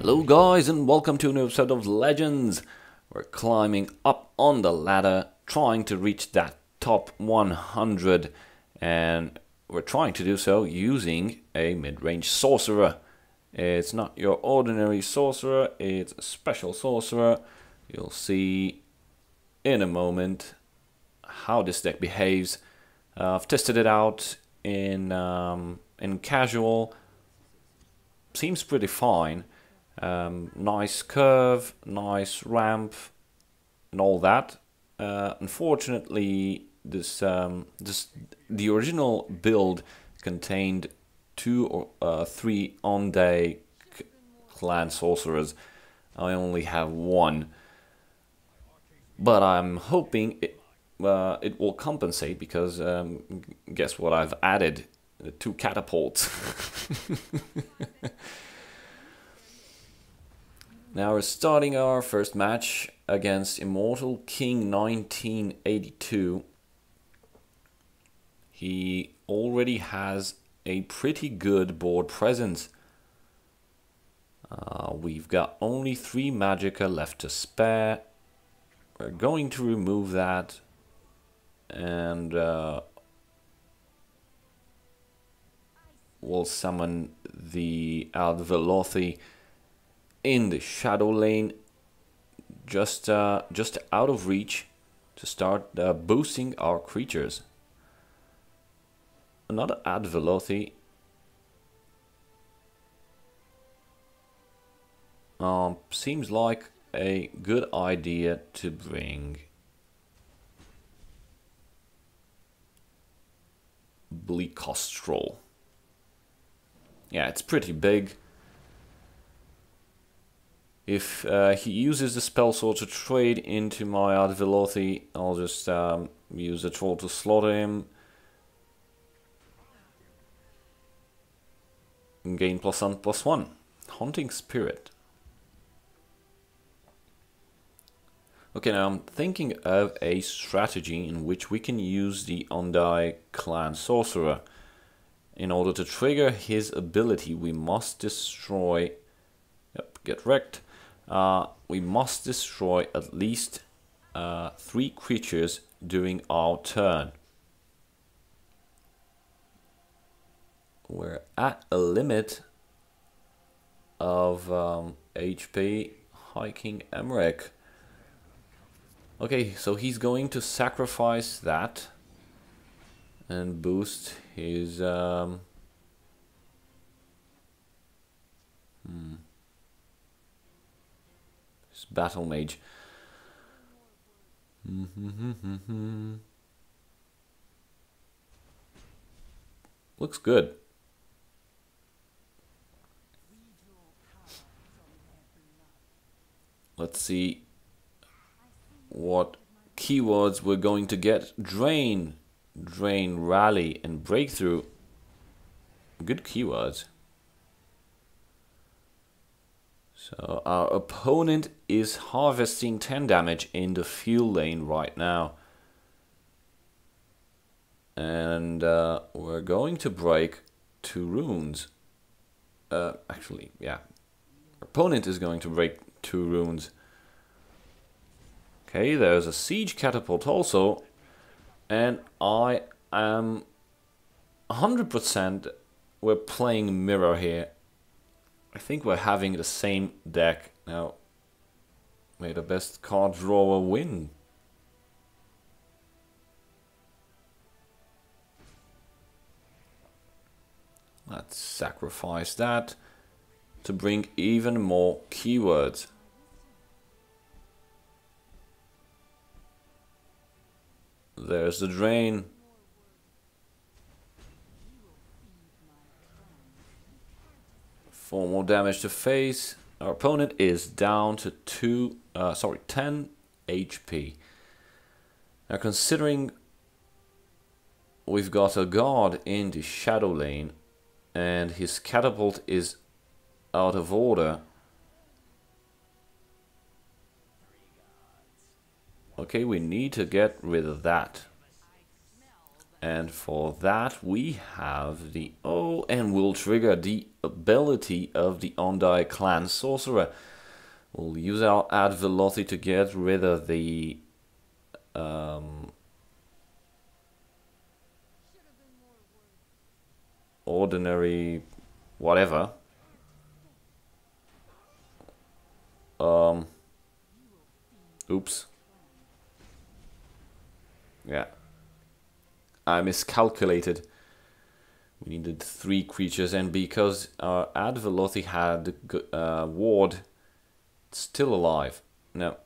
Hello guys and welcome to a new episode of Legends. We're climbing up on the ladder, trying to reach that top 100, and we're trying to do so using a mid-range sorcerer. It's not your ordinary sorcerer, it's a special sorcerer. You'll see in a moment how this deck behaves. I've tested it out in casual. Seems pretty fine. Nice curve, nice ramp, and all that. Unfortunately, the original build contained 2 or 3 on-day clan sorcerers. I only have 1, but I'm hoping it will compensate because guess what? I've added 2 catapults. Now we're starting our first match against Immortal King 1982. He already has a pretty good board presence. We've got only 3 Magicka left to spare. We're going to remove that and we'll summon the Velothi in the shadow lane, just out of reach, to start boosting our creatures. Another Velothi. Seems like a good idea to bring Bleakostrol. Yeah, it's pretty big. If he uses the spell sword to trade into my Velothi, I'll just use a troll to slaughter him. And gain +1/+1. Haunting Spirit. Okay, now I'm thinking of a strategy in which we can use the Ondai Clan Sorcerer. In order to trigger his ability, we must destroy... Yep, get wrecked. We must destroy at least 3 creatures during our turn. We're at a limit of HP. Hiking Emmerich. Okay, so he's going to sacrifice that and boost his Battle Mage. Looks good. Let's see what keywords we're going to get. Drain, Rally, and Breakthrough. Good keywords. So our opponent is harvesting 10 damage in the field lane right now. And we're going to break 2 runes. Actually, yeah. Our opponent is going to break 2 runes. Okay, there's a Siege Catapult also. And I am 100% we're playing Mirror here. I think we're having the same deck now. May the best card drawer win. Let's sacrifice that to bring even more keywords. There's the drain. Four more damage to face. Our opponent is down to 10 HP. Now, considering we've got a guard in the shadow lane and his catapult is out of order. Okay, we need to get rid of that. And for that we have the and we'll trigger the ability of the Ondai Clan Sorcerer. We'll use our add velocity to get rid of the ordinary whatever. Oops. Yeah. I miscalculated. We needed 3 creatures, and because our add velocity had ward, it's still alive. No.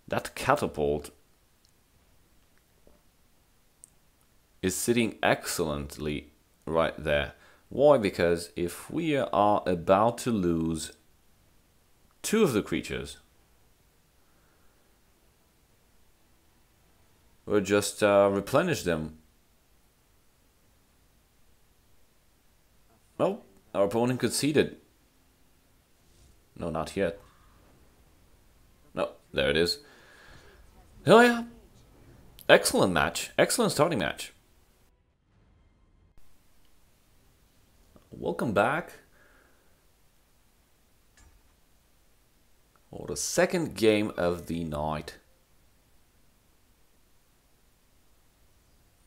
That catapult is sitting excellently right there. Why? Because if we are about to lose 2 of the creatures, we'll just replenish them. Oh, our opponent conceded. No, not yet. No, there it is. Oh yeah. Excellent match. Excellent starting match. Welcome back for the second game of the night.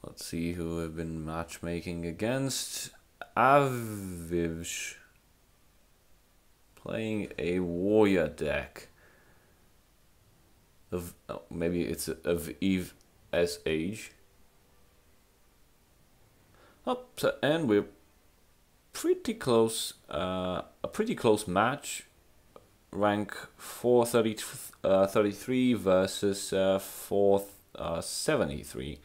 Let's see who I've been matchmaking against. Avivsh playing a warrior deck. Maybe it's of Eve as age. And we're pretty close. A pretty close match. Rank 433 versus 473.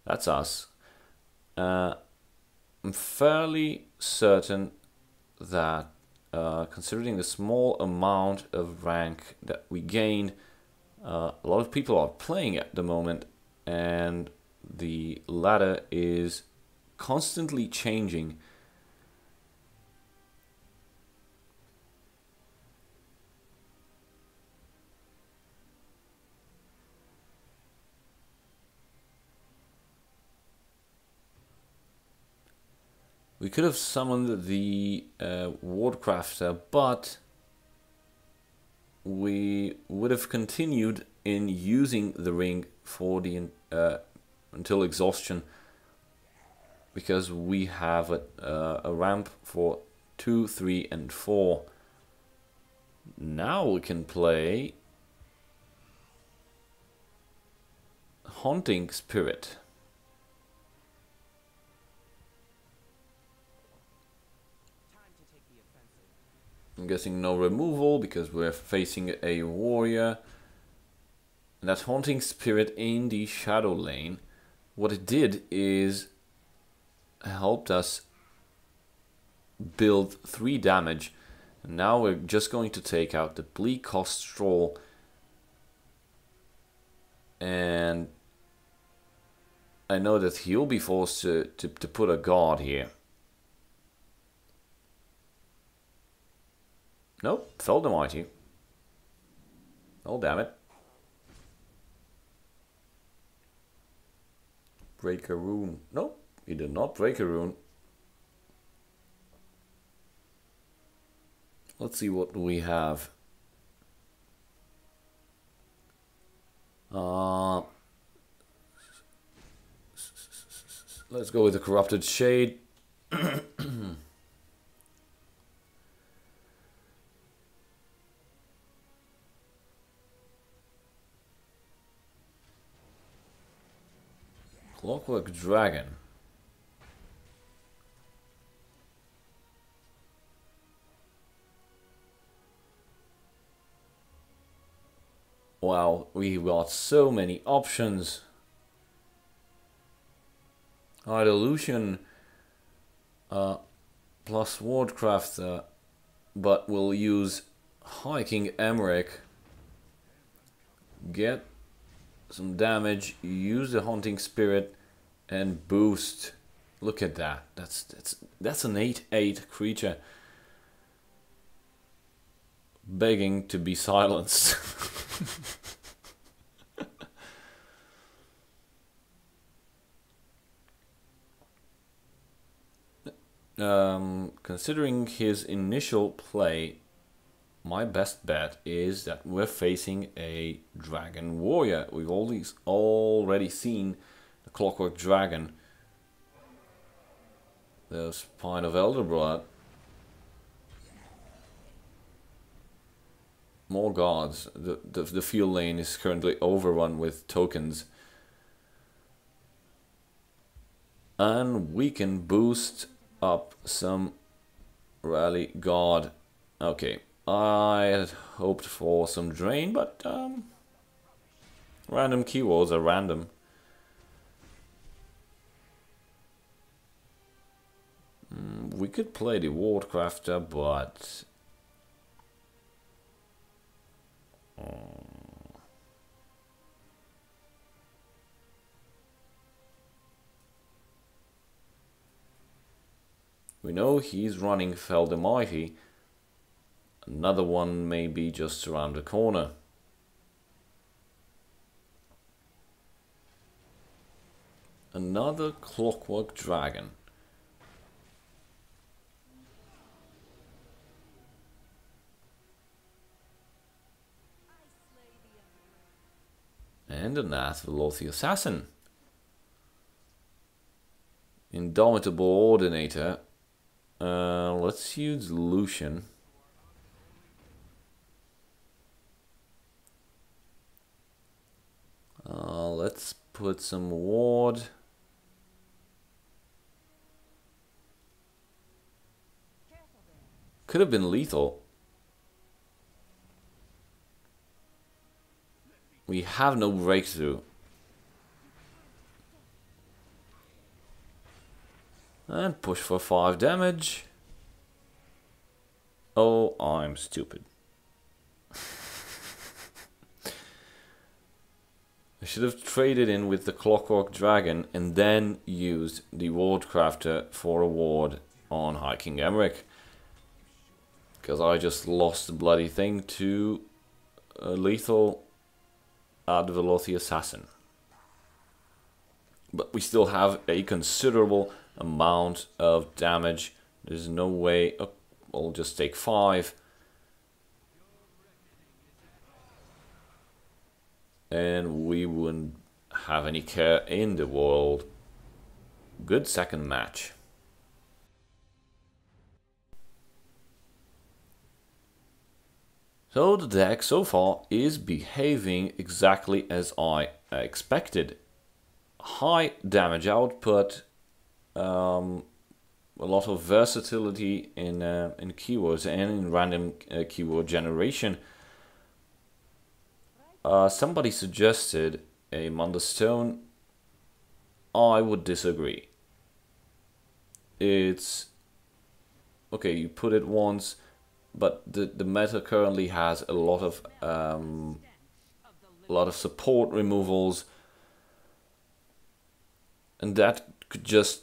That's us. I'm fairly certain that considering the small amount of rank that we gained, a lot of people are playing at the moment, and the ladder is constantly changing. We could have summoned the Wardcrafter, but we would have continued in using the ring for the until exhaustion, because we have a ramp for 2, 3, and 4. Now we can play Haunting Spirit. I'm guessing no removal because we're facing a warrior. And that Haunting Spirit in the Shadow Lane, what it did is helped us build 3 damage. And now we're just going to take out the Bleak Cost Stroll. And I know that he'll be forced to put a guard here. Nope, fell the mighty. Oh, damn it. Break a rune. Nope, he did not break a rune. Let's see what we have. Let's go with the Corrupted Shade. Clockwork Dragon. Wow, we got so many options. Illusion plus Wardcraft, but we'll use Hiking Emmerich. Get some damage, use the Haunting Spirit, and boost. Look at that. That's an 8/8 creature. begging to be silenced. Considering his initial play, my best bet is that we're facing a dragon warrior. We've already seen the Clockwork Dragon. The Spine of Elderblood. More guards. The field lane is currently overrun with tokens. And we can boost up some rally guard. Okay, I had hoped for some drain, but random keywords are random. We could play the Wardcrafter, but we know he's running Fell the Mighty. Another one may be just around the corner. Another Clockwork Dragon. And a Nath-Velothi Assassin. Indomitable Ordinator. Let's use Lucian. Let's put some ward. Could have been lethal. We have no breakthrough. And push for 5 damage. Oh, I'm stupid. I should have traded in with the Clockwork Dragon and then used the Wardcrafter for a ward on High King Emmerich. Because I just lost the bloody thing to a lethal Ad-Velothi Assassin. But we still have a considerable amount of damage. There's no way. Oh, I'll just take 5. And we wouldn't have any care in the world. Good second match. So the deck so far is behaving exactly as I expected. High damage output, a lot of versatility in keywords and in random keyword generation. Somebody suggested a Mundstone. I would disagree. It's okay, you put it once, but the meta currently has a lot of support removals, and that could just,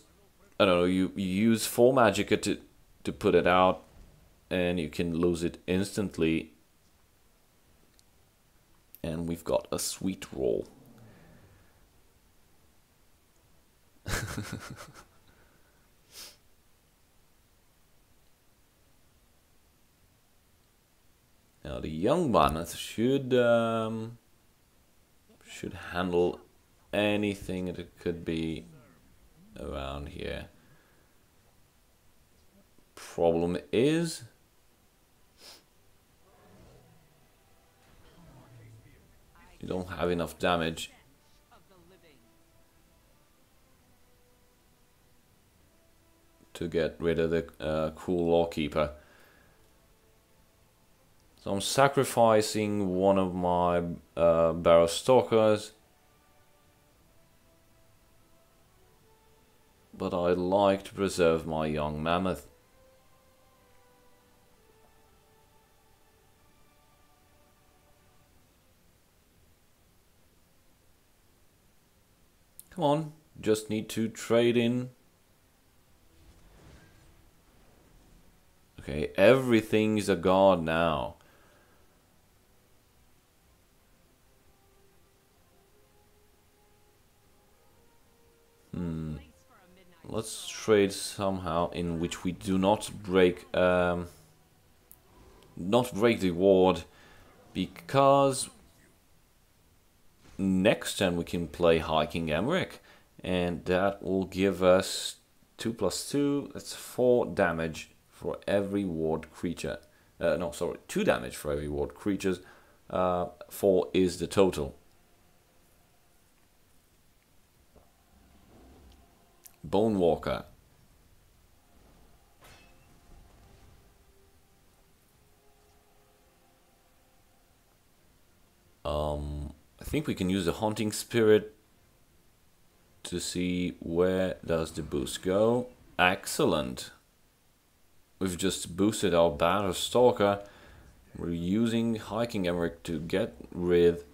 I don't know, you use 4 Magicka to put it out, and you can lose it instantly. And we've got a sweet roll. Now the young Mammoth should handle anything that could be around here. Problem is, you don't have enough damage to get rid of the cool Lawkeeper. So I'm sacrificing one of my Barrow Stalkers, but I'd like to preserve my young Mammoth. Come on, just need to trade in. Okay, everything's a guard now. let's trade somehow in which we do not break the ward, because next turn we can play High King Emmerich, and that will give us 2 + 2. That's 4 damage for every ward creature. No, sorry, 2 damage for every ward creatures. 4 is the total. Bone Walker. I think we can use the Haunting Spirit to see where does the boost go. Excellent. We've just boosted our Battle Stalker. We're using High King Emmerich to get rid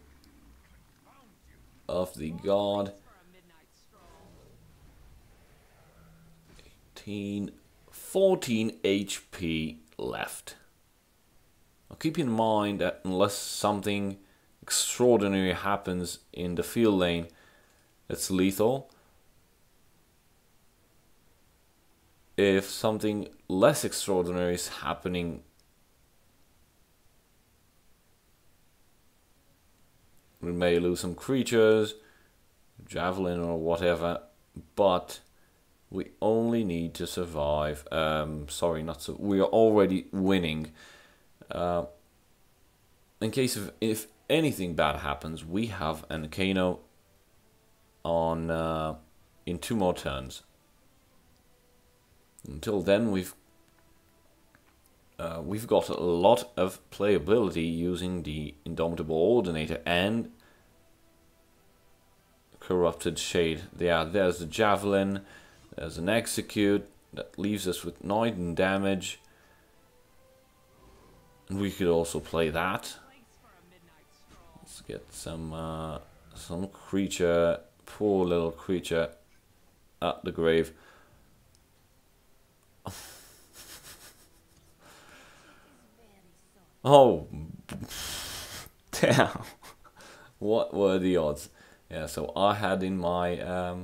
of the god. 14 HP left. Now keep in mind that unless something extraordinary happens in the field lane, it's lethal. If something less extraordinary is happening, we may lose some creatures, javelin or whatever, but we only need to survive. Sorry, not so. We are already winning. In case of if anything bad happens, we have an Kano on in 2 more turns. Until then, we've got a lot of playability using the Indomitable Ordinator and Corrupted Shade. Yeah, there's the Javelin, there's an Execute, that leaves us with 9 damage. And we could also play that. Let's get some creature, poor little creature, at the grave. Oh, damn. What were the odds? Yeah, so I had in my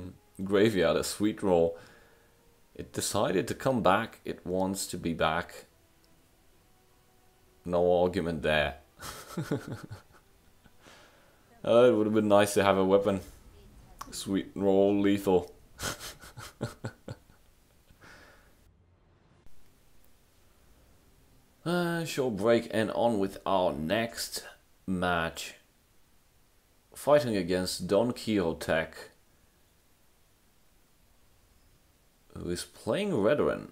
graveyard a sweet roll. It decided to come back. It wants to be back. No argument there. It would have been nice to have a weapon. Sweet roll, lethal. Short break and on with our next match. Fighting against Don Quixote, who is playing Redoran.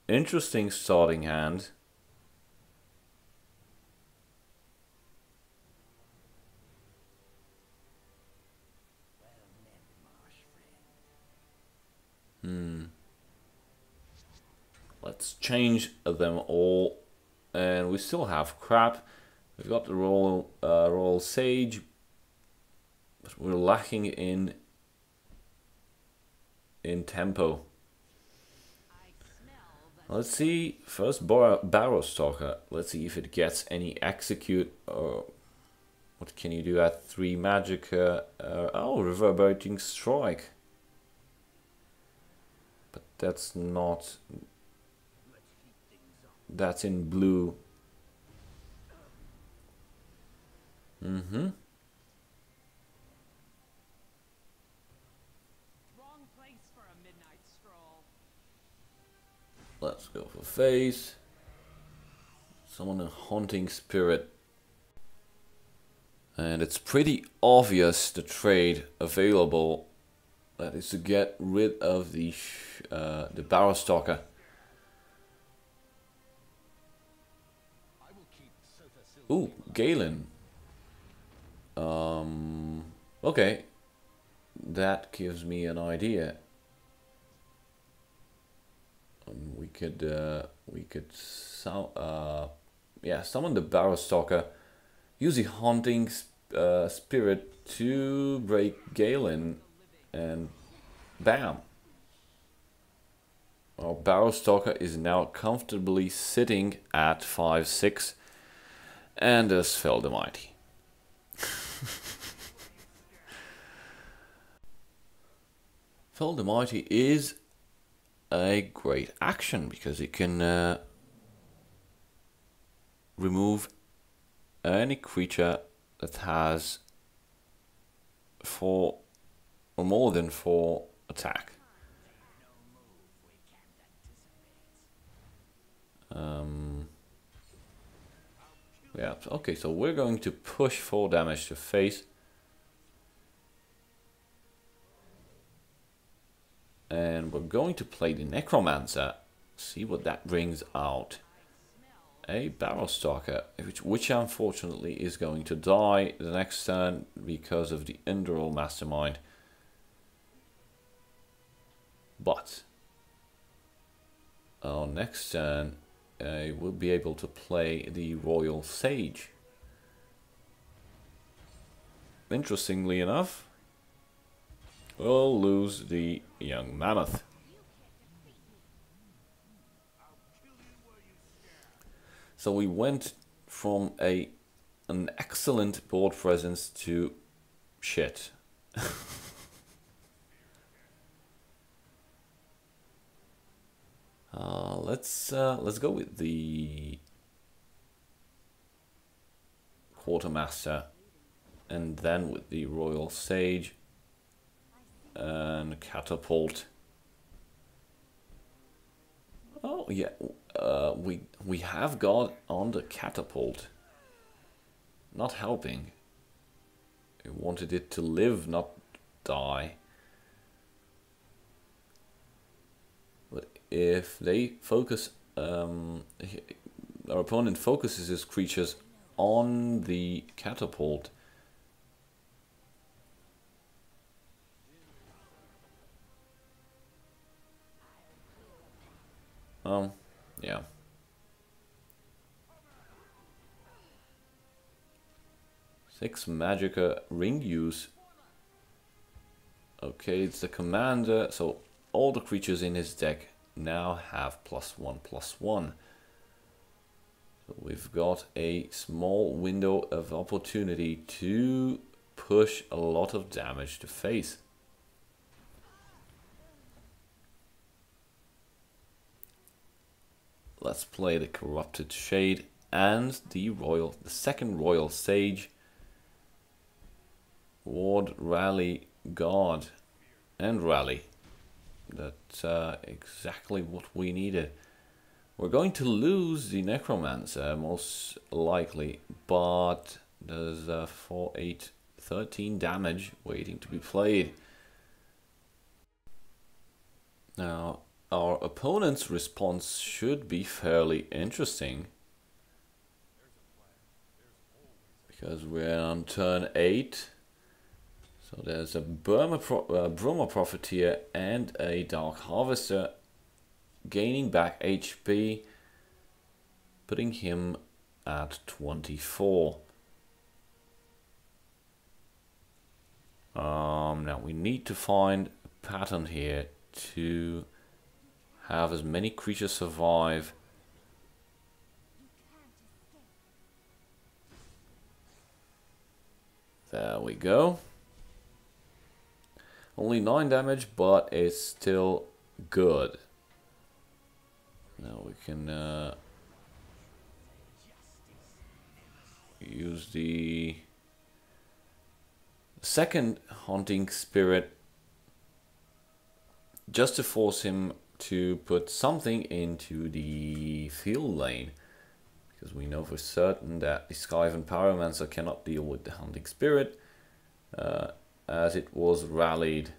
Interesting starting hand. Let's change them all, and we still have crap. We've got the Royal Sage, but we're lacking in tempo. Let's see, first Barrow Stalker. Let's see if it gets any Execute, or what can you do at 3 magic? Oh, Reverberating Strike. But that's not... That's in blue. Let's go for face. Summon a Haunting Spirit. And it's pretty obvious the trade available. That is to get rid of the Barrow Stalker. Ooh, Galen. Okay, that gives me an idea. We could summon the Barrow Stalker, use the Haunting Spirit to break Galen, and bam. Our Barrow Stalker is now comfortably sitting at 5/6. And thus fell the mighty. Fell the Mighty is a great action because it can remove any creature that has 4 or more than 4 attack. Yeah, okay, so we're going to push 4 damage to face. And we're going to play the Necromancer. See what that brings out. A Barrow Stalker, which unfortunately is going to die the next turn because of the Underall Mastermind. But our next turn we'll be able to play the Royal Sage. Interestingly enough, we'll lose the Young Mammoth. So we went from an excellent board presence to shit. Let's go with the Quartermaster, and then with the Royal Sage and Catapult. Oh yeah, we have got on the Catapult. Not helping. We wanted it to live, not die. But if they focus, our opponent focuses his creatures on the Catapult, yeah. Six Magicka ring use. Okay, it's the commander, so all the creatures in his deck now have +1/+1. So we've got a small window of opportunity to push a lot of damage to face. Let's play the Corrupted Shade and the second Royal Sage. Ward, Rally, Guard, and Rally. That's exactly what we needed. We're going to lose the Necromancer, most likely, but there's 4, 8, 13 damage waiting to be played. Now, our opponent's response should be fairly interesting, because we're on turn 8. So there's a Bruma Profiteer and a Dark Harvester gaining back HP, putting him at 24. Now we need to find a pattern here to have as many creatures survive. There we go. Only 9 damage, but it's still good. Now we can use the second Haunting Spirit just to force him to put something into the field lane, because we know for certain that the Skyvan Pyromancer cannot deal with the Haunting Spirit, as it was rallied.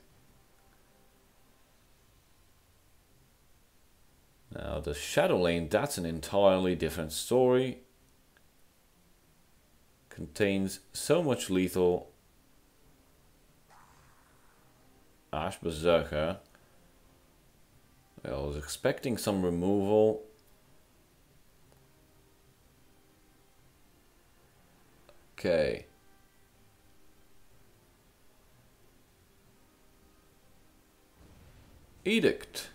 Now the Shadow Lane, that's an entirely different story. Contains so much lethal. Ash Berserker. I was expecting some removal. Okay. Edict.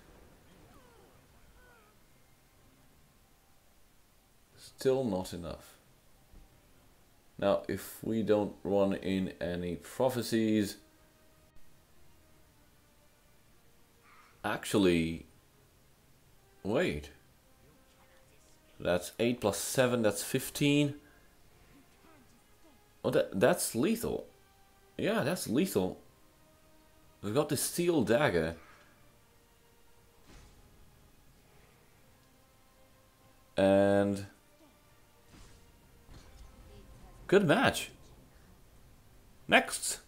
Still not enough. Now, if we don't run in any prophecies, actually... Wait. That's 8 plus 7, that's 15. Oh, that's lethal. Yeah, that's lethal. We've got the steel dagger. And... Good match. Next.